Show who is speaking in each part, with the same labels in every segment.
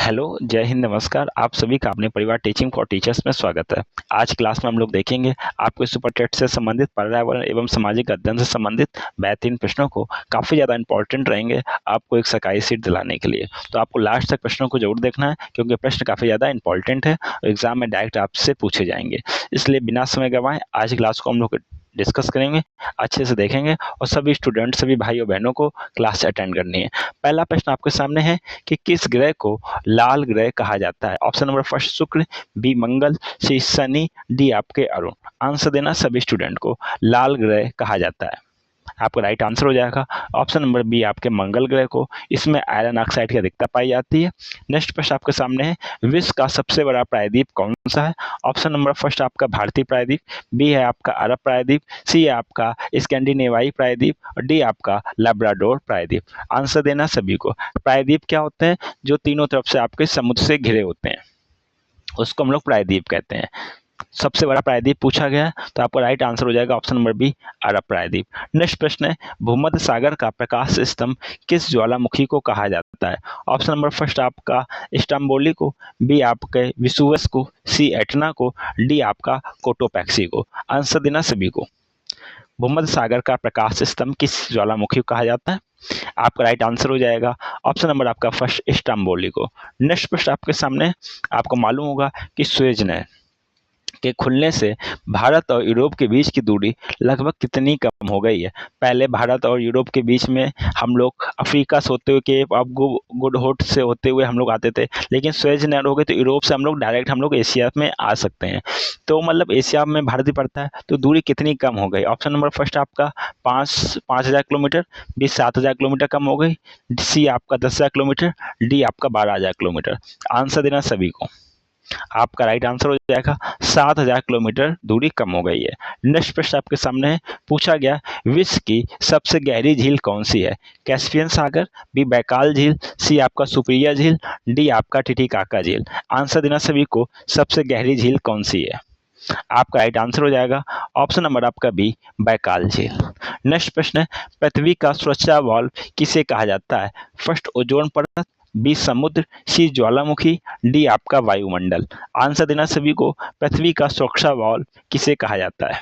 Speaker 1: Hello, जय हिंद, नमस्कार। आप सभी का अपने परिवार टीचिंग फॉर टीचर्स में स्वागत है। आज क्लास में हम लोग देखेंगे आपको सुपर टेट से संबंधित पर्यावरण एवं सामाजिक अध्ययन से संबंधित बेहतरीन प्रश्नों को काफ़ी ज़्यादा इंपॉर्टेंट रहेंगे आपको एक सरकारी सीट दिलाने के लिए। तो आपको लास्ट तक प्रश्नों को जरूर देखना है क्योंकि प्रश्न काफ़ी ज़्यादा इंपॉर्टेंट है और एग्जाम में डायरेक्ट आपसे पूछे जाएंगे। इसलिए बिना समय गंवाए आज क्लास को हम लोग डिस्कस करेंगे, अच्छे से देखेंगे और सभी स्टूडेंट, सभी भाइयों बहनों को क्लास अटेंड करनी है। पहला प्रश्न आपके सामने है कि किस ग्रह को लाल ग्रह कहा जाता है। ऑप्शन नंबर फर्स्ट शुक्र, बी मंगल, सी शनि, डी आपके अरुण। आंसर देना सभी स्टूडेंट को। लाल ग्रह कहा जाता है, आपका राइट आंसर हो जाएगा ऑप्शन नंबर बी आपके मंगल ग्रह को। इसमें आयरन ऑक्साइड की अधिकता पाई जाती है। नेक्स्ट प्रश्न आपके सामने है, विश्व का सबसे बड़ा प्रायद्वीप कौन सा है। ऑप्शन नंबर फर्स्ट आपका भारतीय प्रायद्वीप, बी है आपका अरब प्रायद्वीप, सी है आपका स्कैंडिनेवाई प्रायद्वीप और डी आपका लैब्राडोर प्रायद्वीप। आंसर देना सभी को। प्रायद्वीप क्या होते हैं? जो तीनों तरफ से आपके समुद्र से घिरे होते हैं, उसको हम लोग प्रायद्वीप कहते हैं। सबसे बड़ा प्रायद्वीप पूछा गया है तो आपका राइट आंसर हो जाएगा ऑप्शन नंबर बी अरब प्रायद्वीप। नेक्स्ट प्रश्न है, भूमध्य सागर का प्रकाश स्तंभ किस ज्वालामुखी को कहा जाता है। ऑप्शन नंबर फर्स्ट आपका स्टम्बोली को, बी आपके विसुवस को, सी एटना को, डी आपका कोटोपैक्सी को। आंसर देना सभी को। भूमध्य सागर का प्रकाश स्तंभ किस ज्वालामुखी को कहा जाता है। आपका राइट आंसर हो जाएगा ऑप्शन नंबर आपका फर्स्ट स्टम्बोली को। नेक्स्ट प्रश्न आपके सामने, आपको मालूम होगा कि सुएज नहर के खुलने से भारत और यूरोप के बीच की दूरी लगभग कितनी कम हो गई है। पहले भारत और यूरोप के बीच में हम लोग अफ्रीका से होते हुए केप ऑफ गुड होप से होते हुए हम लोग आते थे, लेकिन सुएज नहर हो गई तो यूरोप से हम लोग डायरेक्ट हम लोग एशिया में आ सकते हैं। तो मतलब एशिया में भारत ही पड़ता है, तो दूरी कितनी कम हो गई। ऑप्शन नंबर फर्स्ट आपका 5,000 किलोमीटर, बी 7,000 किलोमीटर कम हो गई, सी आपका 10,000 किलोमीटर, डी आपका 12,000 किलोमीटर। आंसर देना सभी को। आपका राइट आंसर हो जाएगा 7,000 किलोमीटर दूरी कम हो गई है। नेक्स्ट प्रश्न आपके सामने है, पूछा गया विश्व की सबसे गहरी झील कौन सी है। कैस्पियन सागर, बी बैकाल झील, सी आपका सुप्रिया झील, डी आपका टिटिकाका झील। आंसर देना सभी को, सबसे गहरी झील कौन सी है। आपका राइट आंसर हो जाएगा ऑप्शन नंबर आपका बी बैकाल झील। नेक्स्ट प्रश्न है, पृथ्वी का सुरक्षा वाल्व किसे कहा जाता है। फर्स्ट ओजोन परत, बी समुद्र, सी ज्वालामुखी, डी आपका वायुमंडल। आंसर देना सभी को, पृथ्वी का सुरक्षा वाल्व किसे कहा जाता है।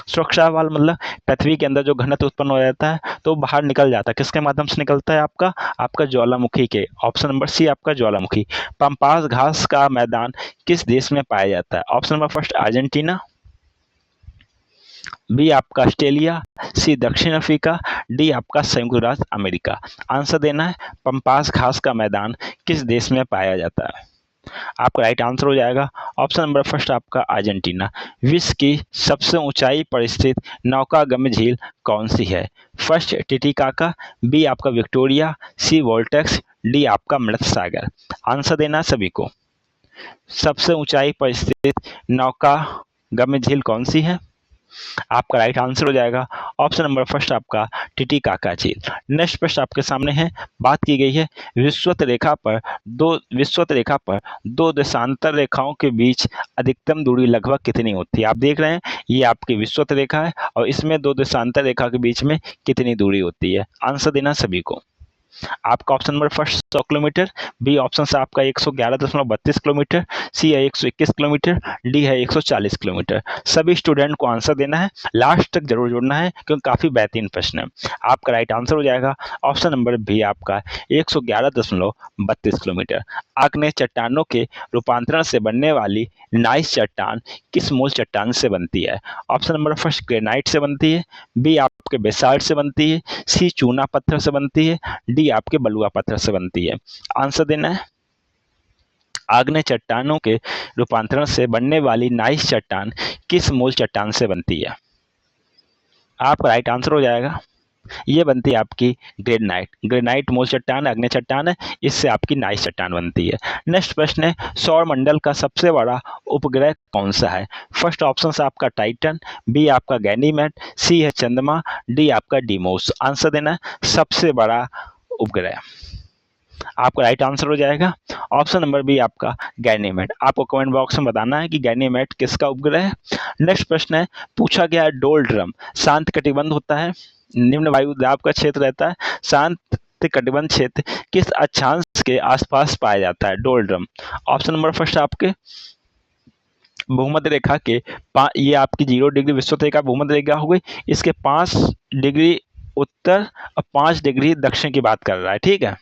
Speaker 1: सुरक्षा वाल्व मतलब पृथ्वी के अंदर जो घनत्व उत्पन्न हो जाता है तो बाहर निकल जाता है, किसके माध्यम से निकलता है, आपका ज्वालामुखी के। ऑप्शन नंबर सी आपका ज्वालामुखी। पंपास घास का मैदान किस देश में पाया जाता है। Option number first Argentina, B आपका ऑस्ट्रेलिया, सी दक्षिण अफ्रीका, डी आपका संयुक्त राज्य अमेरिका। आंसर देना है, पंपास घास का मैदान किस देश में पाया जाता है। आपका राइट आंसर हो जाएगा ऑप्शन नंबर फर्स्ट आपका अर्जेंटीना। विश्व की सबसे ऊंचाई पर स्थित नौकागम्य झील कौन सी है। फर्स्ट टिटिकाका, बी आपका विक्टोरिया, सी वोल्टेक्स, डी आपका मृत सागर। आंसर देना सभी को। सबसे ऊंचाई पर स्थित नौकागम्य झील कौन सी है। आपका राइट आंसर हो जाएगा ऑप्शन नंबर फर्स्ट आपका टिटिकाका झील। नेक्स्ट प्रश्न आपके सामने है, बात की गई है विषुवत रेखा पर दो देशांतर रेखाओं के बीच अधिकतम दूरी लगभग कितनी होती है। आप देख रहे हैं ये आपकी विषुवत रेखा है और इसमें दो देशांतर रेखा के बीच में कितनी दूरी होती है। आंसर देना सभी को। आपका option number first 100 kilometre, B option से आपका 111.32 किलोमीटर, सी है 121 किलोमीटर, डी है 140 किलोमीटर। सभी स्टूडेंट को आंसर देना है, लास्ट तक जरूर जुड़ना है क्योंकि काफी बेहतरीन प्रश्न है। आपका राइट आंसर हो जाएगा ऑप्शन नंबर बी आपका 111.32 किलोमीटर। आग्नेय चट्टानों के रूपांतरण से बनने वाली नाइस चट्टान किस मूल चट्टान से बनती है। ऑप्शन नंबर फर्स्ट ग्रेनाइट से बनती है, बी आपके बेसाल्ट से बनती है, सी चूना पत्थर से बनती है, डी आपके बलुआ पत्थर से बनती है। आंसर देना है, आग्नेय चट्टानों के रूपांतरण से बनने वाली नाइस चट्टान किस मूल चट्टान से बनती है। आपका राइट आंसर हो जाएगा, ये बनती है आपकी ग्रेनाइट। ग्रेनाइट मूल चट्टान, आग्नेय चट्टान है, इससे आपकी नाइस चट्टान बनती है। नेक्स्ट प्रश्न है, सौर मंडल का सबसे बड़ा उपग्रह कौन सा है। फर्स्ट ऑप्शन से आपका टाइटन, बी आपका गैनीमेड, सी है चंद्रमा, डी आपका डीमोस। आंसर देना है सबसे बड़ा उपग्रह। आपका राइट आंसर हो जाएगा ऑप्शन नंबर बी आपका गैनीमेड। आपको कमेंट बॉक्स में बताना है कि गैनीमेड किसका उपग्रह है। नेक्स्ट प्रश्न है, पूछा गया है डोल ड्रम शांत कटिबंध होता है, निम्न वायु दाब का क्षेत्र रहता है, शांत उष्ण कटिबंध क्षेत्र किस अक्षांश के आसपास पाया जाता है? डोलड्रम। ऑप्शन नंबर फर्स्ट आपके भूमध्य रेखा के ये आपकी 0 डिग्री विषुवत रेखा भूमध्य रेखा हो गई, इसके 5 डिग्री उत्तर और 5 डिग्री दक्षिण की बात कर रहा है, ठीक है।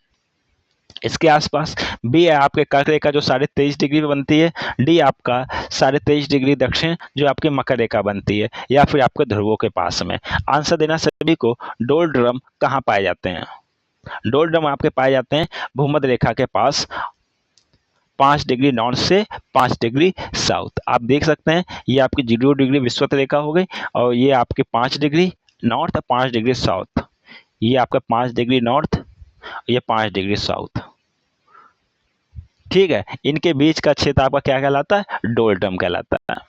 Speaker 1: इसके आसपास बी है आपके कर्क रेखा जो 23.5 डिग्री पे बनती है, डी आपका 23.5 डिग्री दक्षिण जो आपकी मकर रेखा बनती है, या फिर आपके ध्रुवों के पास में। आंसर देना सभी को। डोलड्रम कहाँ पाए जाते हैं? डोलड्रम आपके पाए जाते हैं भूमध्य रेखा के पास 5 डिग्री नॉर्थ से 5 डिग्री साउथ। आप देख सकते हैं ये आपकी 0 डिग्री विषुवत रेखा हो गई और ये आपके 5 डिग्री नॉर्थ और 5 डिग्री साउथ। ये आपका 5 डिग्री नॉर्थ, ये 5 डिग्री साउथ, ठीक है। इनके बीच का क्षेत्र आपका क्या कहलाता है? डोलड्रम कहलाता है।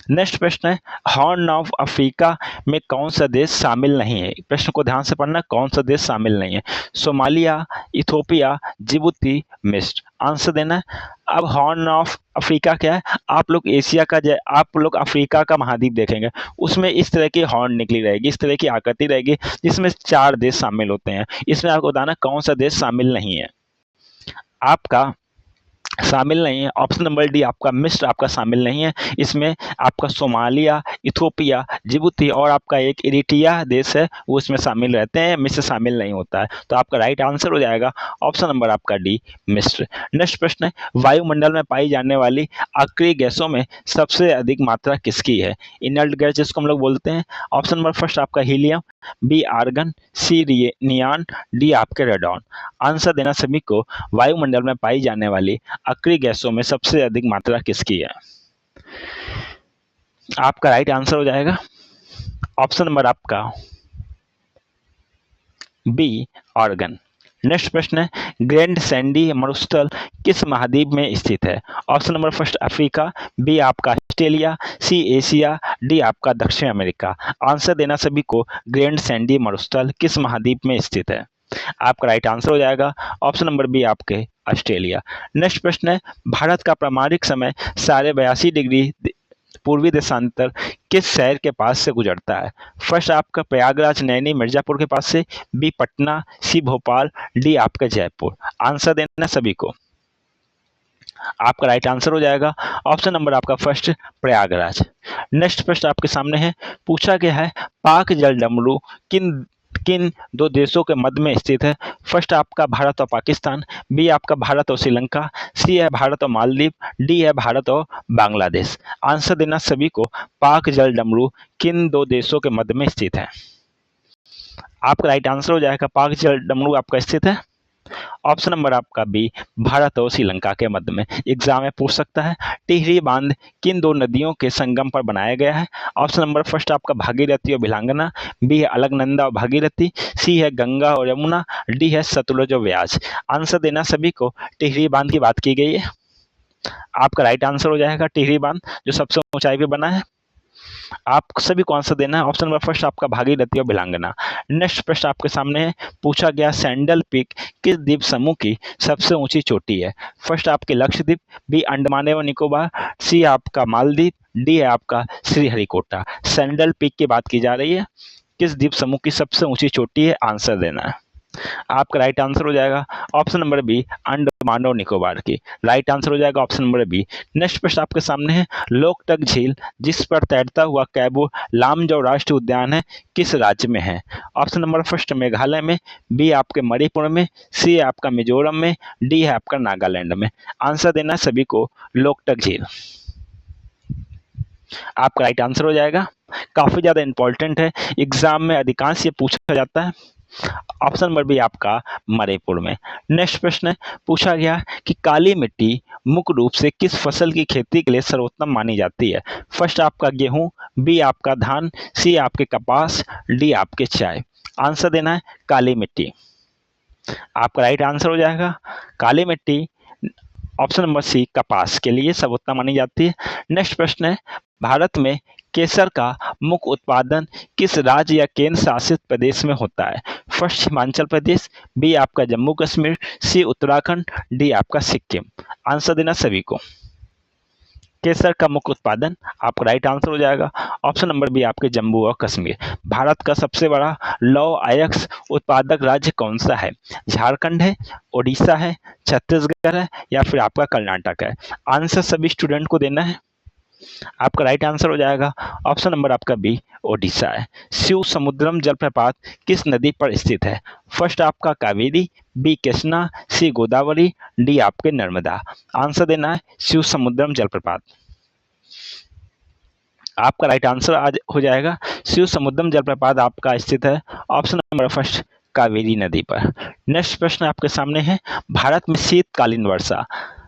Speaker 1: नेक्स्ट प्रश्न है, हॉर्न ऑफ अफ्रीका में कौन सा देश शामिल नहीं है? प्रश्न को ध्यान से पढ़ना, कौन सा देश शामिल नहीं है? सोमालिया, इथोपिया, जिबूती, मिस्र। आंसर देना है। अब हॉर्न ऑफ अफ्रीका क्या है? आप लोग एशिया का आप लोग अफ्रीका का महाद्वीप देखेंगे, उसमें इस तरह की हॉर्न निकली रहेगी, इस तरह की आकृति रहेगी जिसमें 4 देश शामिल होते हैं। इसमें आपको बताना कौन सा देश शामिल नहीं है। आपका शामिल नहीं है ऑप्शन नंबर डी आपका मिस्र आपका शामिल नहीं है। इसमें आपका सोमालिया, इथोपिया, जिबूती और आपका एक इरिट्रिया देश है वो इसमें शामिल रहते हैं, मिस्र शामिल नहीं होता है। तो आपका राइट आंसर हो जाएगा ऑप्शन नंबर आपका डी मिस्र। नेक्स्ट प्रश्न है, वायुमंडल में पाई जाने वाली अक्रिय गैसों में सबसे अधिक मात्रा किसकी है? इनर्ट गैस जिसको हम लोग बोलते हैं। ऑप्शन नंबर फर्स्ट आपका हीलियम, बी आर्गन, सी नियान, डी आपके रेडॉन। आंसर देना सभी को। वायुमंडल में पाई जाने वाली अक्रिय गैसों में सबसे अधिक मात्रा किसकी है? आपका राइट आंसर हो जाएगा ऑप्शन नंबर आपका बी आर्गन। नेक्स्ट प्रश्न है, ग्रैंड सैंडी मरुस्थल किस महाद्वीप में स्थित है? Option number first Africa, B आपका ऑस्ट्रेलिया, सी एशिया, डी आपका दक्षिण अमेरिका। आंसर देना सभी को। ग्रैंड सैंडी मरुस्थल किस महाद्वीप में स्थित है? आपका राइट आंसर हो जाएगा ऑप्शन नंबर बी आपके ऑस्ट्रेलिया। नेक्स्ट प्रश्न है, भारत का प्रामाणिक समय 82.5 डिग्री पूर्वी देशांतर किस शहर के पास से गुजरता है? फर्स्ट आपका प्रयागराज, नैनी, मिर्जापुर के पास से, बी पटना, सी भोपाल, डी आपका जयपुर। आंसर देना सभी को। आपका राइट आंसर हो जाएगा ऑप्शन नंबर आपका फर्स्ट प्रयागराज। नेक्स्ट प्रश्न आपके सामने है, पूछा गया है पाक जल डमरू किन किन 2 देशों के मध्य में स्थित है? फर्स्ट आपका भारत और पाकिस्तान, बी आपका भारत और श्रीलंका, सी है भारत और मालदीव, डी है भारत और बांग्लादेश। आंसर देना सभी को। पाक जल डमरू किन 2 देशों के मध्य में स्थित है? आपका राइट आंसर हो जाएगा पाक जल डमरू आपका स्थित है ऑप्शन नंबर आपका बी भारत और श्रीलंका के मध्य में। एग्जाम में पूछ सकता है, टिहरी बांध किन 2 नदियों के संगम पर बनाया गया है? ऑप्शन नंबर फर्स्ट आपका भागीरथी और भिलांगना, बी है अलकनंदा और भागीरथी, सी है गंगा और यमुना, डी है सतलुज और व्यास। आंसर देना सभी को। टिहरी बांध की बात की गई है। आपका राइट आंसर हो जाएगा टिहरी बांध जो सबसे ऊंचाई पे बना है। आप सभी को आंसर देना है ऑप्शन नंबर फर्स्ट आपका भागीरथी और भिलांगना। नेक्स्ट प्रश्न आपके सामने है, पूछा गया सैंडल पीक किस द्वीप समूह की सबसे ऊंची चोटी है? फर्स्ट आपके लक्षद्वीप, बी अंडमान एवं निकोबार, सी आपका मालदीव, डी है आपका श्रीहरिकोटा। सैंडल पीक की बात की जा रही है, किस द्वीप समूह की सबसे ऊंची चोटी है? आंसर देना है। आपका राइट आंसर हो जाएगा ऑप्शन नंबर बी अंडमान और निकोबार की। राइट आंसर हो जाएगा ऑप्शन नंबर बी। नेक्स्ट प्रश्न आपके सामने है, लोकटक झील जिस पर तैरता हुआ कैबू लामजो राष्ट्रीय उद्यान है किस राज्य में है? ऑप्शन नंबर फर्स्ट मेघालय में, बी आपके मणिपुर में, सी है आपका मिजोरम में, डी है आपका नागालैंड में। आंसर देना सभी को। लोकटक झील आपका राइट आंसर हो जाएगा। काफी ज्यादा इंपॉर्टेंट है, एग्जाम में अधिकांश ये पूछा जाता है। ऑप्शन नंबर बी आपका मणिपुर में। नेक्स्ट प्रश्न है, पूछा गया कि काली मिट्टी मुख्य रूप से किस फसल की खेती के लिए सर्वोत्तम मानी जाती है? फर्स्ट आपका गेहूं, बी आपका धान, सी आपके कपास, डी आपके चाय। आंसर देना है काली मिट्टी। आपका राइट आंसर हो जाएगा काली मिट्टी ऑप्शन नंबर सी कपास के लिए सर्वोत्तम मानी जाती है। नेक्स्ट प्रश्न है, भारत में केसर का मुख्य उत्पादन किस राज्य या केंद्र शासित प्रदेश में होता है? फर्स्ट हिमाचल प्रदेश, बी आपका जम्मू कश्मीर, सी उत्तराखंड, डी आपका सिक्किम। आंसर देना सभी को। केसर का मुख्य उत्पादन, आपका राइट आंसर हो जाएगा ऑप्शन नंबर बी आपके जम्मू और कश्मीर। भारत का सबसे बड़ा लौह अयस्क उत्पादक राज्य कौन सा है? झारखंड है, उड़ीसा है, छत्तीसगढ़ है या फिर आपका कर्नाटक है? आंसर सभी स्टूडेंट को देना है। आपका राइट आंसर हो जाएगा ऑप्शन नंबर आपका बी ओडिशा है। शिव समुद्रम जलप्रपात किस नदी पर स्थित है? फर्स्ट आपका कावेरी, बी कृष्णा, सी गोदावरी, डी आपके नर्मदा। आंसर देना है शिव समुद्रम जलप्रपात। आपका राइट आंसर आज हो जाएगा शिव समुद्रम जलप्रपात आपका स्थित है ऑप्शन नंबर फर्स्ट कावेरी नदी पर। नेक्स्ट प्रश्न आपके सामने है, भारत में शीतकालीन वर्षा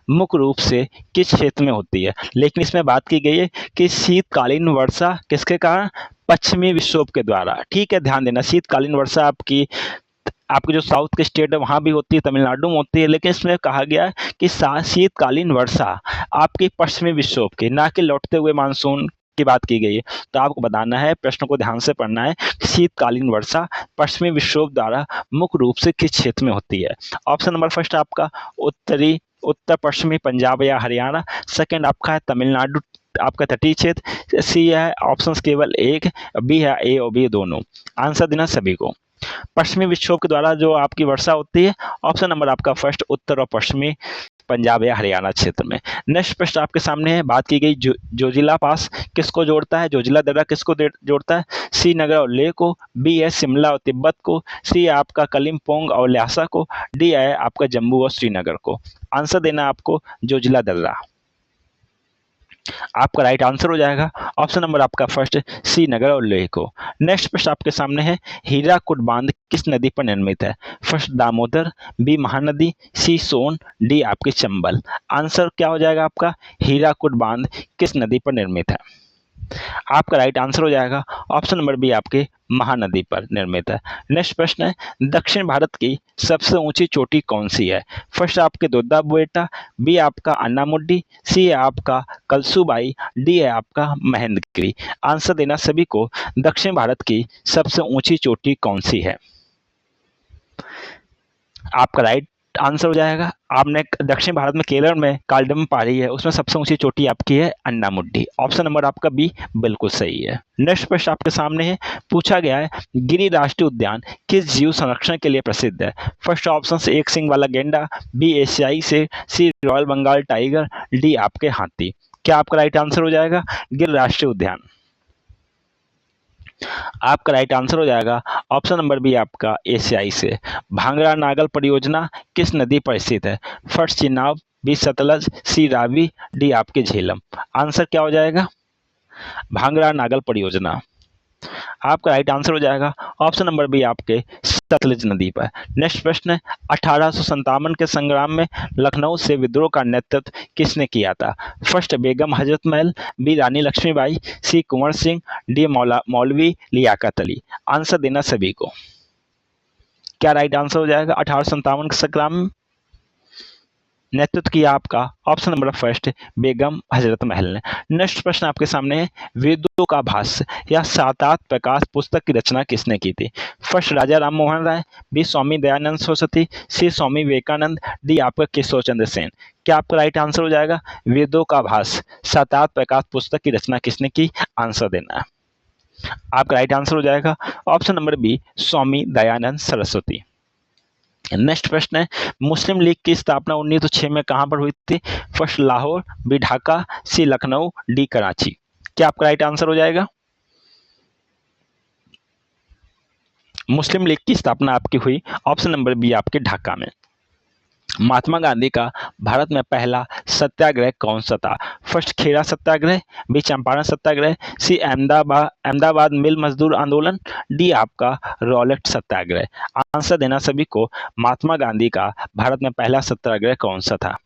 Speaker 1: मुख्य रूप से किस क्षेत्र में होती है? लेकिन इसमें बात की गई है कि शीतकालीन वर्षा किसके कारण? पश्चिमी विक्षोभ के द्वारा। ठीक है, ध्यान देना, शीतकालीन वर्षा आपकी आपके जो साउथ के स्टेट है वहाँ भी होती है, तमिलनाडु में होती है, लेकिन इसमें कहा गया है कि शीतकालीन वर्षा आपकी पश्चिमी विक्षोभ की, ना कि लौटते हुए मानसून की बात की गई है। तो आपको बताना है, प्रश्न को ध्यान से पढ़ना है, शीतकालीन वर्षा पश्चिमी विक्षोभ द्वारा मुख्य रूप से किस क्षेत्र में होती है? ऑप्शन नंबर फर्स्ट आपका उत्तर पश्चिमी पंजाब या हरियाणा, सेकंड आपका है तमिलनाडु आपका तटीय क्षेत्र, सी है ऑप्शन केवल एक, बी है ए और बी दोनों। आंसर देना सभी को। पश्चिमी विक्षोभ के द्वारा जो आपकी वर्षा होती है, ऑप्शन नंबर आपका फर्स्ट उत्तर और पश्चिमी पंजाब या हरियाणा क्षेत्र में। नेक्स्ट प्रश्न आपके सामने है, बात की गई जोजिला पास किसको जोड़ता है? जोजिला दर्रा किसको जोड़ता है? सी नगर और लेह को, बी है शिमला और तिब्बत को, सी है आपका कलिम्पोंग और ल्हासा को, डी है आपका जम्मू और श्रीनगर को। आंसर देना आपको जोजिला दर्रा। आपका राइट आंसर हो जाएगा ऑप्शन नंबर आपका फर्स्ट सी नगर और लेह को। नेक्स्ट प्रश्न आपके सामने है, हीराकुड बांध किस नदी पर निर्मित है? फर्स्ट दामोदर, बी महानदी, सी सोन, डी आपके चंबल। आंसर क्या हो जाएगा आपका? हीराकुड बांध किस नदी पर निर्मित है? आपका राइट आंसर हो जाएगा ऑप्शन नंबर बी आपके महानदी पर निर्मित है। नेक्स्ट प्रश्न है, दक्षिण भारत की सबसे ऊंची चोटी कौन सी है? फर्स्ट आपके दोद्दा बेटा, बी आपका अन्नामुड्डी, सी है आपका कलसूबाई, डी है आपका महेंद्रगिरी। आंसर देना सभी को, दक्षिण भारत की सबसे ऊंची चोटी कौन सी है? आपका राइट आंसर हो जाएगा, आपने दक्षिण भारत में केरल में कालडम पहाड़ी है, उसमें सबसे ऊंची चोटी आपकी है अन्नामुड्डी। ऑप्शन नंबर आपका बी बिल्कुल सही है। नेक्स्ट प्रश्न आपके सामने है, पूछा गया है, गिरी राष्ट्रीय उद्यान किस जीव संरक्षण के लिए प्रसिद्ध है? फर्स्ट ऑप्शन से एक सिंग वाला गेंडा, बी एशियाई शेर, सी रॉयल बंगाल टाइगर, डी आपके हाथी। क्या आपका राइट आंसर हो जाएगा गिर राष्ट्रीय उद्यान? आपका राइट आंसर हो जाएगा ऑप्शन नंबर बी आपका एशियाई से। भांगड़ा नागल परियोजना किस नदी पर स्थित है? फर्स्ट चिनाब, बी सतलज, सी रावी, डी आपके झेलम। आंसर क्या हो जाएगा? भांगड़ा नागल परियोजना। आपका राइट आंसर हो जाएगा ऑप्शन नंबर बी आपके सतलज नदी पर। नेक्स्ट प्रश्न है, 1857 के संग्राम में लखनऊ से विद्रोह का नेतृत्व किसने किया था? फर्स्ट बेगम हजरत महल, बी रानी लक्ष्मीबाई, सी कुंवर सिंह, डी मौलवी लियाकत अली। आंसर देना सभी को। क्या राइट आंसर हो जाएगा? 1857 के संग्राम में नेतृत्व किया आपका option number first Begum Hazrat Mahal ने। नेक्स्ट प्रश्न आपके सामने है, वेदों का भाष्य या सातात प्रकाश पुस्तक की रचना किसने की थी? फर्स्ट राजा राम मोहन राय, बी स्वामी दयानंद सरस्वती, सी स्वामी विवेकानंद, डी आपका केशव चंद्र सेन। क्या आपका राइट आंसर हो जाएगा वेदों का भाष्य सातात प्रकाश पुस्तक की रचना किसने की? आंसर देना है। आपका राइट आंसर हो जाएगा option number B Swami Dayanand Saraswati. Next प्रश्न है, मुस्लिम लीग की स्थापना 1906 में कहां पर हुई थी? फर्स्ट लाहौर, बी ढाका, सी लखनऊ, डी कराची। क्या आपका राइट आंसर हो जाएगा? मुस्लिम लीग की स्थापना आपकी हुई ऑप्शन नंबर बी आपके ढाका में। महात्मा गांधी का भारत में पहला सत्याग्रह कौन सा था? फर्स्ट खेड़ा सत्याग्रह, बी चंपारण सत्याग्रह, सी अहमदाबाद मिल मजदूर आंदोलन, डी आपका रॉलेट सत्याग्रह। आंसर देना सभी को, महात्मा गांधी का भारत में पहला सत्याग्रह कौन सा था?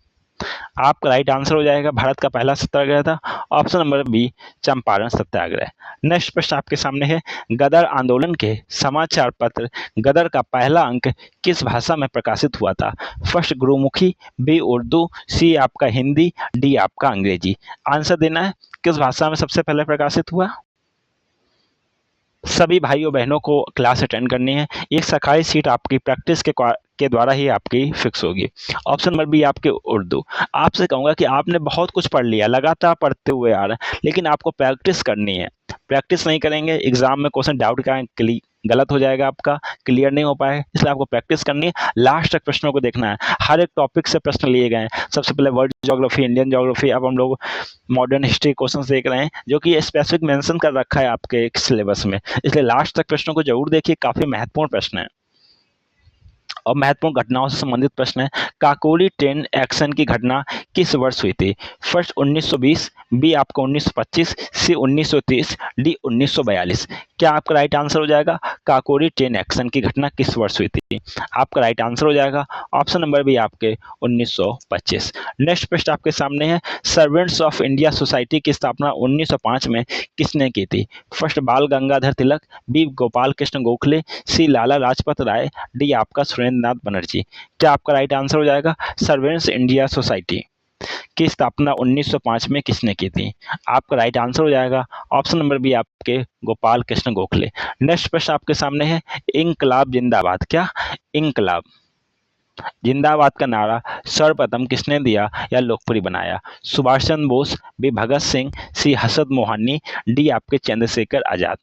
Speaker 1: आपका राइट आंसर हो जाएगा भारत का पहला सत्याग्रह था ऑप्शन नंबर बी चंपारण सत्याग्रह। नेक्स्ट प्रश्न आपके सामने है, गदर आंदोलन के समाचार पत्र गदर का पहला अंक किस भाषा में प्रकाशित हुआ था? फर्स्ट गुरुमुखी, बी उर्दू, सी आपका हिंदी, डी आपका अंग्रेजी। आंसर देना है, किस भाषा में सबसे पहले प्रकाशित हुआ? सभी भाइयों बहनों को क्लास अटेंड करनी है। एक सरकारी सीट आपकी प्रैक्टिस के के द्वारा ही आपकी फिक्स होगी। ऑप्शन नंबर बी आपके उर्दू। आपसे कहूँगा कि आपने बहुत कुछ पढ़ लिया, लगातार पढ़ते हुए आ रहे हैं, लेकिन आपको प्रैक्टिस करनी है। प्रैक्टिस नहीं करेंगे, एग्जाम में क्वेश्चन डाउट का गलत हो जाएगा, आपका क्लियर नहीं हो पाए, इसलिए आपको प्रैक्टिस करनी है। लास्ट तक प्रश्नों को देखना है, हर एक टॉपिक से प्रश्न लिए गए हैं। सबसे पहले वर्ल्ड ज्योग्राफी, इंडियन ज्योग्राफी, अब हम लोग मॉडर्न हिस्ट्री क्वेश्चन देख रहे हैं, जो कि स्पेसिफिक मेंशन कर रखा है आपके सिलेबस में, इसलिए लास्ट तक प्रश्नों को जरूर देखिए, काफी महत्वपूर्ण प्रश्न है। और महत्वपूर्ण घटनाओं से संबंधित प्रश्न है। काकोरी ट्रेन एक्शन की घटना किस वर्ष हुई थी? फर्स्ट 1920, बी आपका 1925, सी 1930, डी 1942। क्या आपका राइट आंसर हो जाएगा? काकोरी ट्रेन एक्शन की घटना किस वर्ष हुई थी? आपका राइट आंसर हो जाएगा ऑप्शन नंबर बी आपके 1925। नेक्स्ट प्रश्न आपके सामने है, सर्वेंट्स ऑफ इंडिया सोसाइटी की स्थापना 1905 में किसने की थी? फर्स्ट बाल गंगाधर तिलक, बी गोपाल कृष्ण गोखले, सी लाला लाजपत राय, डी आपका सुरेंद्र नाथ बनर्जी। क्या आपका राइट आंसर हो जाएगा? सर्वेंट्स इंडिया सोसाइटी की स्थापना 1905 में किसने की थी? आपका राइट आंसर हो जाएगा ऑप्शन नंबर बी आपके गोपाल कृष्ण गोखले। नेक्स्ट प्रश्न आपके सामने है, इंकलाब जिंदाबाद। क्या इंकलाब जिंदाबाद का नारा सर्वप्रथम किसने दिया या लोकप्रिय बनाया? सुभाष चंद्र बोस, बी भगत सिंह, सी हसरत मोहानी, डी आपके चंद्रशेखर आजाद।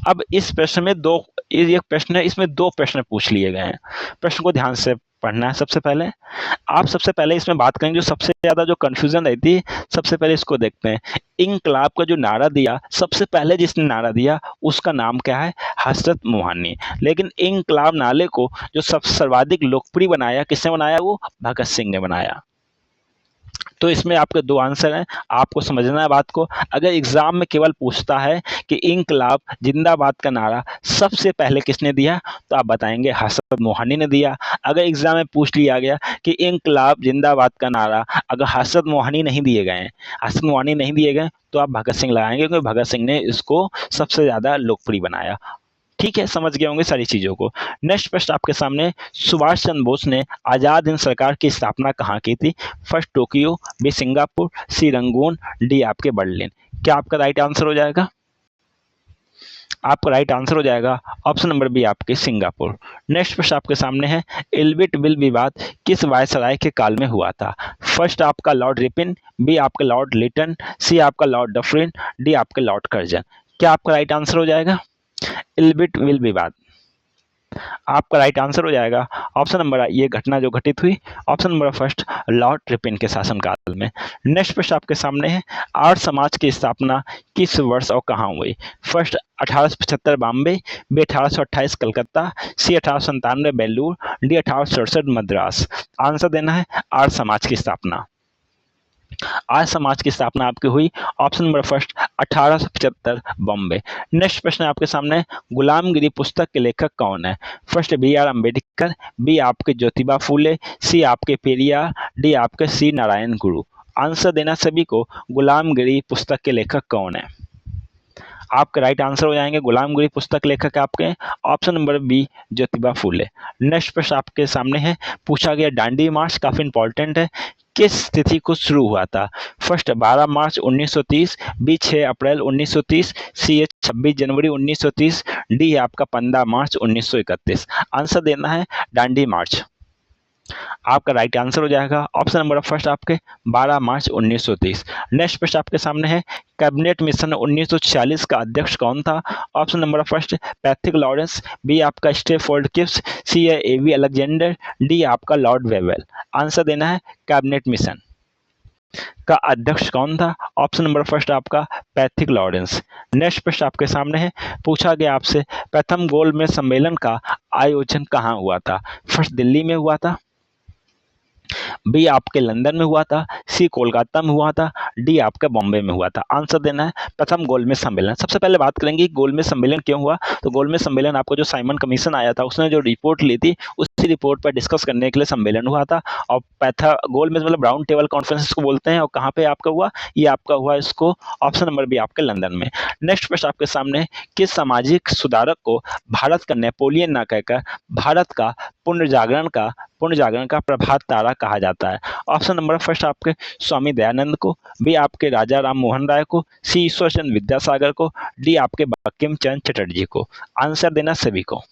Speaker 1: अब इस प्रश्न में दो, ये एक प्रश्न है, इसमें दो प्रश्न पूछ लिए गए हैं। प्रश्न को ध्यान से पढ़ना है। सबसे पहले इसमें बात करेंगे जो सबसे ज्यादा जो कंफ्यूजन रहती है, सबसे पहले इसको देखते हैं। इंकलाब का जो नारा दिया, सबसे पहले जिसने नारा दिया उसका नाम क्या है? हसरत मोहानी। लेकिन इंकलाब नारे को जो सबसे सर्वाधिक लोकप्रिय बनाया, किसने बनाया? वो भगत सिंह ने बनाया। तो इसमें आपके दो आंसर हैं, आपको समझना है बात को। अगर एग्जाम में केवल पूछता है कि इंकलाब जिंदाबाद का नारा सबसे पहले किसने दिया, तो आप बताएंगे हसरत मोहानी ने दिया। अगर एग्जाम में पूछ लिया गया कि इंकलाब जिंदाबाद का नारा अगर हसरत मोहानी नहीं दिए गए, तो आप भगत सिंह लगाएंगे, क्योंकि भगत सिंह ने इसको सबसे ज्यादा लोकप्रिय बनाया। ठीक है, समझ गए होंगे सारी चीजों को। नेक्स्ट प्रश्न आपके सामने, सुभाष चंद्र बोस ने आजाद हिंद सरकार की स्थापना कहाँ की थी? फर्स्ट टोक्यो, बी सिंगापुर, सी रंगून, डी आपके बर्लिन। क्या आपका राइट आंसर हो जाएगा? आपका राइट आंसर हो जाएगा ऑप्शन नंबर बी आपके सिंगापुर। नेक्स्ट प्रश्न आपके सामने है, एल्बिट बिल विवाद किस वायसराय के काल में हुआ था? फर्स्ट आपका लॉर्ड रिपिन, बी आपका लॉर्ड लिटन, सी आपका लॉर्ड डफरिन, डी आपके लॉर्ड कर्जन। क्या आपका राइट आंसर हो जाएगा? एल्बिट विल विवाद आपका राइट आंसर हो जाएगा ऑप्शन नंबर, ये घटना जो घटित हुई option number first Lord Ripon के शासनकाल में। नेक्स्ट प्रश्न आपके सामने है, आर्य समाज की स्थापना किस वर्ष और कहाँ हुई? फर्स्ट 1875 बॉम्बे, बी 1828 कलकत्ता, सी 1897 बेलूर, डी 1867 मद्रास। आंसर देना है आर्य समाज की स्थापना। आर्य समाज की स्थापना आपकी हुई option number first 1875 Bombay. Next प्रश्न आपके सामने, गुलामगिरी पुस्तक के लेखक कौन है? First B R Ambedkar, B आपके ज्योतिबा फूले, सी आपके पेरियार, डी आपके सी नारायण गुरु। आंसर देना सभी को, गुलामगिरी पुस्तक के लेखक कौन है? आपके राइट आंसर हो जाएंगे गुलामगिरी पुस्तक लेखक आपके option number B Jyotiba Phule. Next प्रश्न आपके सामने है, पूछा गया दांडी मार्च काफी इंपॉर्टेंट है, किस तिथि को शुरू हुआ था? फर्स्ट 12 मार्च 1930, बी 6 अप्रैल 1930, सी 26 जनवरी 1930, डी आपका 15 मार्च 1931। आंसर देना है दांडी मार्च। आपका राइट आंसर हो जाएगा ऑप्शन नंबर फर्स्ट आपके 12 मार्च 1930। नेक्स्ट प्रश्न आपके सामने है, कैबिनेट मिशन 1946 का अध्यक्ष कौन था? Option number first Patrick Lawrence, B आपका स्टेफोर्ड किप्स, सी है एवी अलेक्जेंडर, डी आपका लॉर्ड वेवेल। आंसर देना है कैबिनेट मिशन का अध्यक्ष कौन था? ऑप्शन नंबर फर्स्ट आपका पैट्रिक लॉरेंस। नेक्स्ट प्रश्न आपके सामने है, पूछा गया आपसे प्रथम गोलमेज सम्मेलन का आयोजन कहाँ हुआ था? फर्स्ट दिल्ली में हुआ था, बी आपके लंदन में हुआ था, सी कोलकाता में हुआ था, डी आपका बॉम्बे में हुआ था। आंसर देना है प्रथम गोलमेज सम्मेलन। सबसे पहले बात करेंगे गोलमेज सम्मेलन क्यों हुआ। तो गोलमेज सम्मेलन आपको जो साइमन कमीशन आया था उसने जो रिपोर्ट ली थी उसी रिपोर्ट पर डिस्कस करने के लिए सम्मेलन हुआ था। और गोलमेज मतलब राउंड टेबल कॉन्फ्रेंस को बोलते हैं। और कहाँ पे आपका हुआ? ये आपका हुआ इसको ऑप्शन नंबर बी आपके लंदन में। नेक्स्ट प्रश्न आपके सामने, किस सामाजिक सुधारक को भारत का नेपोलियन न कहकर भारत का पुनर्जागरण का प्रभात तारा कहा जाता है? ऑप्शन नंबर फर्स्ट आपके स्वामी दयानंद को, बी आपके राजा राम मोहन राय को, सी ईश्वर चंद्र विद्यासागर को, डी आपके बंकिम चंद्र चटर्जी को। आंसर देना सभी को।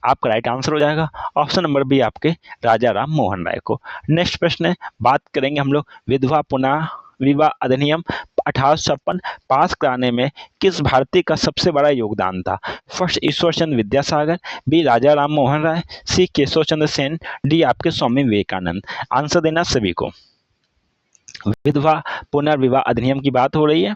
Speaker 1: आपका राइट आंसर हो जाएगा ऑप्शन नंबर बी आपके राजा राम मोहन राय को। नेक्स्ट प्रश्न है, बात करेंगे हम लोग विधवा पुनः विवाह अधिनियम 1856 पास कराने में किस भारतीय का सबसे बड़ा योगदान था? फर्स्ट ईश्वर चंद्र विद्यासागर, बी राजा राम मोहन राय, सी केशव चंद्र सेन, डी आपके स्वामी विवेकानंद। आंसर देना सभी को। विधवा पुनर्विवाह अधिनियम की बात हो रही है,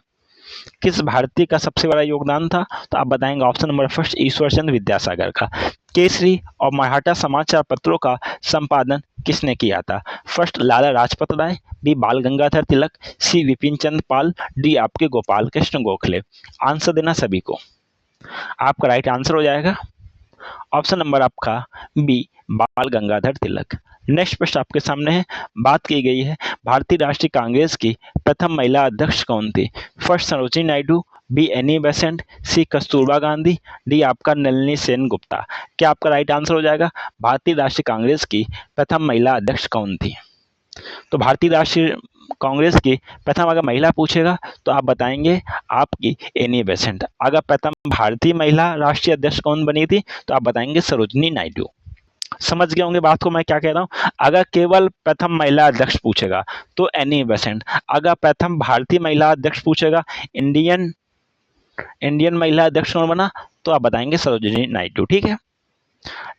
Speaker 1: किस भारतीय का सबसे बड़ा योगदान था? तो आप बताएंगे option number first Ishwar Chandra Vidyasagar का। केसरी और मराठा समाचार पत्रों का संपादन किसने किया था? फर्स्ट लाला लाजपत राय, बी बाल गंगाधर तिलक, सी विपिन चंद्र पाल, डी आपके गोपाल कृष्ण गोखले। आंसर देना सभी को। आपका राइट आंसर हो जाएगा ऑप्शन नंबर आपका बी बाल गंगाधर तिलक। नेक्स्ट प्रश्न आपके सामने है, बात की गई है भारतीय राष्ट्रीय कांग्रेस की प्रथम महिला अध्यक्ष कौन थी? First Sarojini Naidu, B Annie Besant, C Kasturba Gandhi, D आपका नलिनी सेन गुप्ता। क्या आपका राइट आंसर हो जाएगा भारतीय राष्ट्रीय कांग्रेस की प्रथम महिला अध्यक्ष कौन थी? तो भारतीय राष्ट्रीय कांग्रेस की प्रथम अगर महिला पूछेगा तो आप बताएंगे आपकी एनी बेसेंट। अगर प्रथम भारतीय महिला राष्ट्रीय अध्यक्ष कौन बनी थी तो आप बताएंगे सरोजिनी नायडू। समझ गए होंगे बात को मैं क्या कह रहा हूँ। अगर केवल प्रथम महिला अध्यक्ष पूछेगा तो एनी बेसेंट, अगर प्रथम भारतीय महिला अध्यक्ष पूछेगा इंडियन महिला अध्यक्ष कौन बना तो आप बताएंगे सरोजिनी नायडू। ठीक है।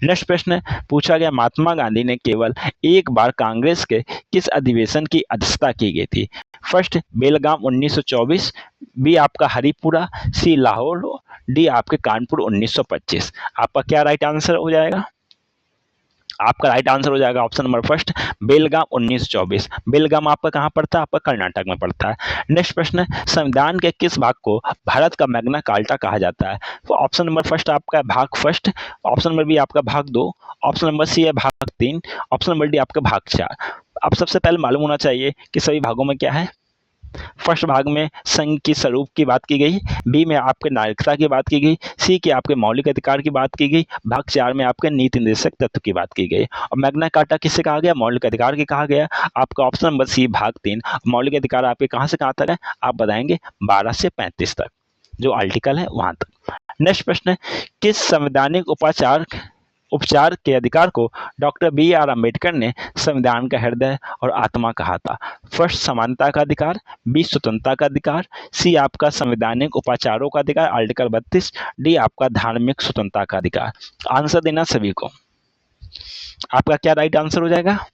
Speaker 1: नेक्स्ट प्रश्न पूछा गया, महात्मा गांधी ने केवल एक बार कांग्रेस के किस अधिवेशन की अध्यक्षता की गई थी? फर्स्ट बेलगाम 1924, बी आपका हरिपुरा, सी लाहौर, डी आपके कानपुर 1925। आपका क्या राइट आंसर हो जाएगा? आपका राइट आंसर हो जाएगा ऑप्शन नंबर फर्स्ट बेलगाम 1924। बेलगाम आपका कहाँ पड़ता है? आपका कर्नाटक में पड़ता है। नेक्स्ट प्रश्न, संविधान के किस भाग को भारत का मैग्ना कार्टा कहा जाता है? तो ऑप्शन नंबर फर्स्ट आपका भाग फर्स्ट, ऑप्शन नंबर बी आपका भाग 2, ऑप्शन नंबर सी है भाग 3, ऑप्शन नंबर डी आपका भाग 4। अब सबसे पहले मालूम होना चाहिए कि सभी भागों में क्या है। फर्स्ट भाग में संघ की स्वरूप की बात की गई, बी में आपके नागरिकता की बात की गई, सी के आपके मौलिक अधिकार की बात की गई, भाग 4 में आपके नीति निर्देशक तत्व की बात की गई। और मैग्ना कार्टा किससे कहा गया? मौलिक अधिकार की कहा गया। आपका ऑप्शन नंबर सी भाग 3। मौलिक अधिकार आपके कहाँ से कहाँ तक है? आप बताएंगे 12 से 35 तक, जो आर्टिकल है वहां तक। नेक्स्ट प्रश्न है, किस संवैधानिक उपचार के अधिकार को डॉक्टर बी.आर. अम्बेडकर ने संविधान का हृदय और आत्मा कहा था? फर्स्ट समानता का अधिकार, बी स्वतंत्रता का अधिकार, सी आपका संवैधानिक उपाचारों का अधिकार आर्टिकल 32, डी आपका धार्मिक स्वतंत्रता का अधिकार। आंसर देना सभी को। आपका क्या राइट आंसर हो जाएगा?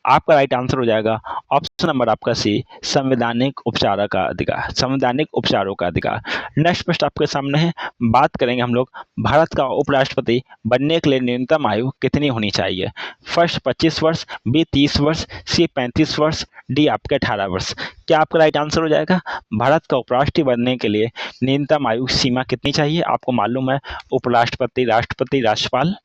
Speaker 1: आपका राइट आंसर हो जाएगा ऑप्शन नंबर आपका सी संवैधानिक उपचार का अधिकार, संवैधानिक उपचारों का अधिकार। नेक्स्ट प्रश्न आपके सामने है, बात करेंगे हम लोग भारत का उपराष्ट्रपति बनने के लिए न्यूनतम आयु कितनी होनी चाहिए? फर्स्ट 25 वर्ष, बी 30 वर्ष, सी 35 वर्ष, डी आपके 18 वर्ष। क्या आपका राइट आंसर हो जाएगा? भारत का उपराष्ट्रपति बनने के लिए न्यूनतम आयु सीमा कितनी चाहिए? आपको मालूम है उपराष्ट्रपति, राष्ट्रपति, राज्यपाल।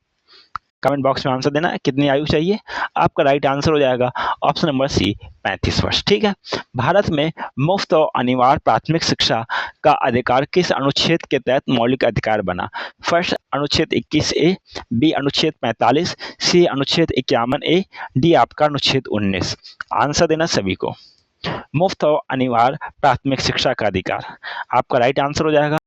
Speaker 1: कमेंट बॉक्स में आंसर देना है कितनी आयु चाहिए। आपका राइट आंसर हो जाएगा ऑप्शन नंबर सी 35 वर्ष। ठीक है। भारत में मुफ्त और अनिवार्य प्राथमिक शिक्षा का अधिकार किस अनुच्छेद के तहत मौलिक अधिकार बना? फर्स्ट अनुच्छेद 21A, बी अनुच्छेद 45, सी अनुच्छेद 51A, डी आपका अनुच्छेद 19। आंसर देना सभी को। मुफ्त और अनिवार्य प्राथमिक शिक्षा का अधिकार, आपका राइट आंसर हो जाएगा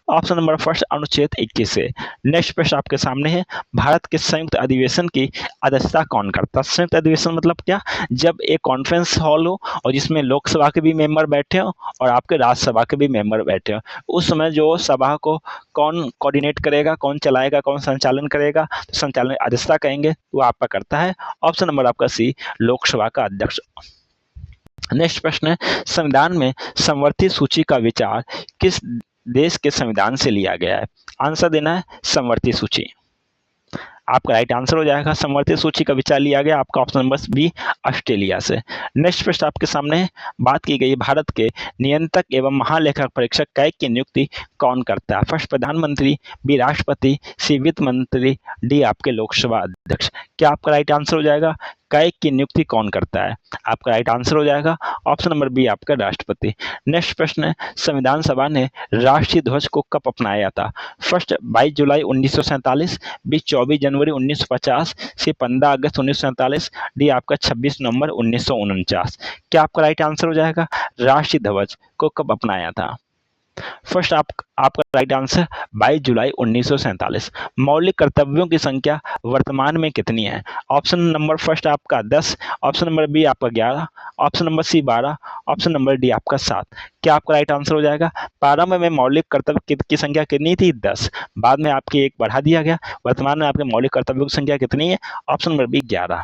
Speaker 1: ऑप्शन नंबर फर्स्ट अनुच्छेद 21 से। नेक्स्ट प्रश्न आपके सामने है, भारत के संयुक्त अधिवेशन की अध्यक्षता कौन करता? संयुक्त अधिवेशन मतलब क्या? जब एक कॉन्फ्रेंस हॉल हो और जिसमें लोकसभा के भी मेंबर बैठे हो और आपके राज्यसभा के भी मेंबर बैठे हो, उस समय जो सभा को कौन कोऑर्डिनेट करेगा, कौन चलाएगा, कौन संचालन करेगा, तो संचालन अध्यक्षता कहेंगे, वो आपका करता है ऑप्शन नंबर आपका सी लोकसभा का अध्यक्ष। नेक्स्ट प्रश्न है, संविधान में समवर्ती सूची का विचार किस देश के संविधान से लिया गया है? आंसर देना है समवर्ती सूची। आपका राइट आंसर हो जाएगा समवर्ती सूची का विचार लिया गया आपका ऑप्शन नंबर बी ऑस्ट्रेलिया से। नेक्स्ट प्रश्न आपके सामने है, बात की गई भारत के नियंत्रक एवं महालेखा परीक्षक कैग की नियुक्ति कौन करता है? फर्स्ट प्रधानमंत्री, बी राष्ट्रपति, सी वित्त मंत्री, डी आपके लोकसभा अध्यक्ष। क्या आपका राइट आंसर हो जाएगा कैग की नियुक्ति कौन करता है? आपका राइट आंसर हो जाएगा ऑप्शन नंबर बी आपका राष्ट्रपति। नेक्स्ट प्रश्न है, संविधान सभा ने राष्ट्रीय ध्वज को कब अपनाया था? फर्स्ट 22 जुलाई 1947, बी 24 जनवरी 1950, सी 15 अगस्त 1947, डी आपका 26 नवंबर 1949। क्या आपका राइट आंसर हो जाएगा राष्ट्रीय ध्वज को कब अपनाया था? फर्स्ट आपका राइट आंसर 22 जुलाई 1947। मौलिक कर्तव्यों की संख्या वर्तमान में कितनी है? ऑप्शन नंबर फर्स्ट आपका 10, ऑप्शन नंबर बी आपका 11, option number C 12, option number D आपका 7। क्या आपका राइट आंसर हो जाएगा? प्रारंभ में मौलिक कर्तव्य की संख्या कितनी थी? 10। बाद में आपकी एक बढ़ा दिया गया। वर्तमान में आपके मौलिक कर्तव्यों की संख्या कितनी है? Option number B 11।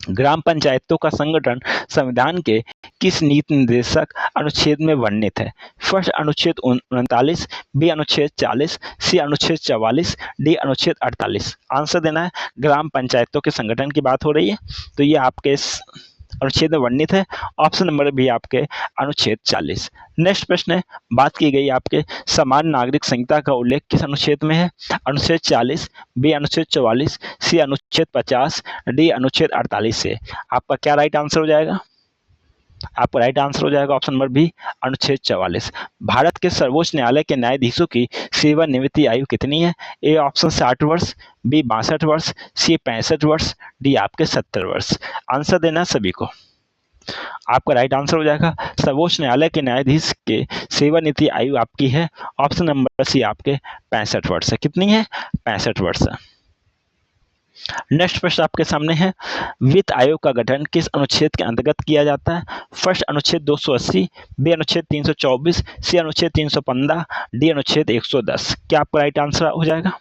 Speaker 1: ग्राम पंचायतों का संगठन संविधान के किस नीति निर्देशक अनुच्छेद में वर्णित है? फर्स्ट अनुच्छेद 39, बी अनुच्छेद 40, सी अनुच्छेद 44, डी अनुच्छेद 48। आंसर देना है। ग्राम पंचायतों के संगठन की बात हो रही है, तो ये आपके अनुच्छेद में वर्णित है। ऑप्शन नंबर बी आपके अनुच्छेद 40। नेक्स्ट प्रश्न है, बात की गई आपके समान नागरिक संहिता का उल्लेख किस अनुच्छेद में है? अनुच्छेद 40, बी अनुच्छेद 44, सी अनुच्छेद 50, डी अनुच्छेद 48 से। आपका क्या राइट आंसर हो जाएगा? आपका राइट आंसर हो जाएगा ऑप्शन नंबर बी अनुच्छेद 44। भारत के सर्वोच्च न्यायालय के न्यायाधीशों की सेवानिवृत्ति आयु कितनी है? ए ऑप्शन 60 वर्ष, बी 62 वर्ष, सी 65 वर्ष, डी आपके 70 वर्ष। आंसर देना सभी को। आपका राइट आंसर हो जाएगा सर्वोच्च न्यायालय के न्यायाधीश के सेवानिवृत्ति आयु आपकी है ऑप्शन नंबर सी आपके 65 वर्ष है। कितनी है? 65 वर्ष है। नेक्स्ट प्रश्न आपके सामने है, वित्त आयोग का गठन किस अनुच्छेद के अंतर्गत किया जाता है? फर्स्ट अनुच्छेद 280, बी अनुच्छेद 324, सी अनुच्छेद 315, डी अनुच्छेद 110। क्या आपका राइट आंसर हो जाएगा?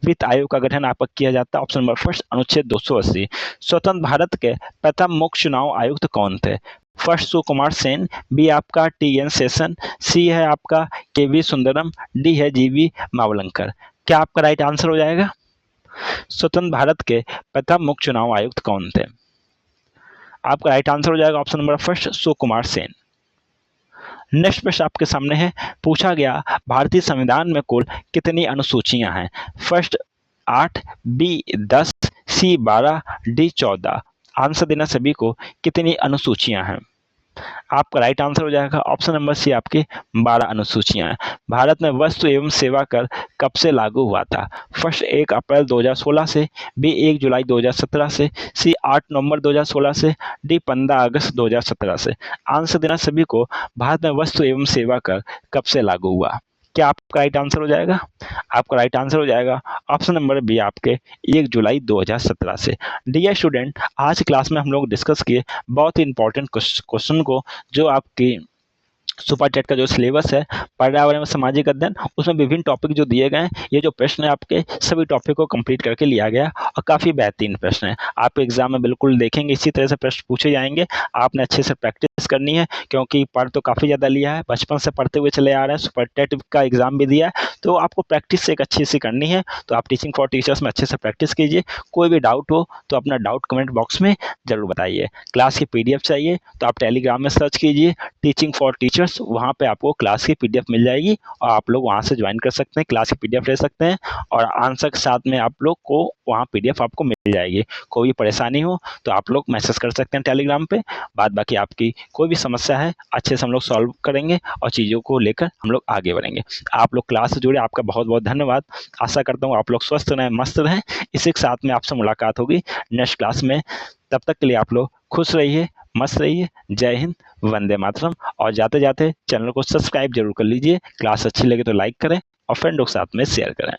Speaker 1: वित्त आयोग का गठन आपका किया जाता है ऑप्शन नंबर फर्स्ट अनुच्छेद 280। स्वतंत्र भारत के प्रथम मुख्य चुनाव आयुक्त कौन थे? फर्स्ट सुकुमार सेन, बी आपका टी.एन. शेषन, सी है आपका के.वी. सुंदरम, डी है जी.वी. मावलंकर। क्या आपका राइट आंसर हो जाएगा? स्वतंत्र भारत के प्रथम मुख्य चुनाव आयुक्त कौन थे? आपका राइट आंसर हो जाएगा option number first Sukumar Sen. Next प्रश्न आपके सामने है, पूछा गया भारतीय संविधान में कुल कितनी अनुसूचियां हैं? फर्स्ट 8, बी 10, सी 12, डी 14। आंसर देना सभी को, कितनी अनुसूचियां हैं? आपका राइट आंसर हो जाएगा ऑप्शन नंबर सी आपकी 12 अनुसूचियां हैं। भारत में वस्तु एवं सेवा कर कब से लागू हुआ था? फर्स्ट 1 अप्रैल 2016 से, बी 1 जुलाई 2017 से, सी 8 नवंबर 2016 से, डी 15 अगस्त 2017 से। आंसर देना सभी को, भारत में वस्तु एवं सेवा कर कब से लागू हुआ? क्या आपका राइट आंसर हो जाएगा? आपका राइट आंसर हो जाएगा ऑप्शन नंबर बी आपके 1 जुलाई 2017 से। डियर स्टूडेंट, आज क्लास में हम लोग डिस्कस किए बहुत ही इंपॉर्टेंट क्वेश्चन को, जो आपकी सुपर टेट का जो सिलेबस है पर्यावरण में सामाजिक अध्ययन, उसमें विभिन्न टॉपिक जो दिए गए हैं, ये जो प्रश्न है आपके सभी टॉपिक को कंप्लीट करके लिया गया और काफ़ी बेहतरीन प्रश्न है। आप एग्जाम में बिल्कुल देखेंगे इसी तरह से प्रश्न पूछे जाएंगे। आपने अच्छे से प्रैक्टिस करनी है, क्योंकि पढ़ तो काफ़ी ज़्यादा लिया है, बचपन से पढ़ते हुए चले आ रहे हैं, सुपर टेट का एग्जाम भी दिया है, तो आपको प्रैक्टिस एक अच्छी सी करनी है। तो आप टीचिंग फॉर टीचर्स में अच्छे से प्रैक्टिस कीजिए। कोई भी डाउट हो तो अपना डाउट कमेंट बॉक्स में जरूर बताइए। क्लास की PDF चाहिए तो आप टेलीग्राम में सर्च कीजिए टीचिंग फॉर टीचर्स, वहाँ पे आपको क्लास की PDF मिल जाएगी और आप लोग वहाँ से ज्वाइन कर सकते हैं, क्लास की PDF ले सकते हैं और आंसर के साथ में आप लोग को वहाँ PDF आपको मिल जाएगी। कोई भी परेशानी हो तो आप लोग मैसेज कर सकते हैं टेलीग्राम पे। बाद बाकी आपकी कोई भी समस्या है अच्छे से हम लोग सॉल्व करेंगे और चीज़ों को लेकर हम लोग आगे बढ़ेंगे। आप लोग क्लास से जुड़े, आपका बहुत बहुत धन्यवाद। आशा करता हूँ आप लोग स्वस्थ रहें, मस्त रहें। इसी के साथ में आपसे मुलाकात होगी नेक्स्ट क्लास में। तब तक के लिए आप लोग खुश रहिए, मस्त रहिए। जय हिंद, वंदे मातरम। और जाते जाते चैनल को सब्सक्राइब जरूर कर लीजिए। क्लास अच्छी लगे तो लाइक करें और फ्रेंडों के साथ में शेयर करें।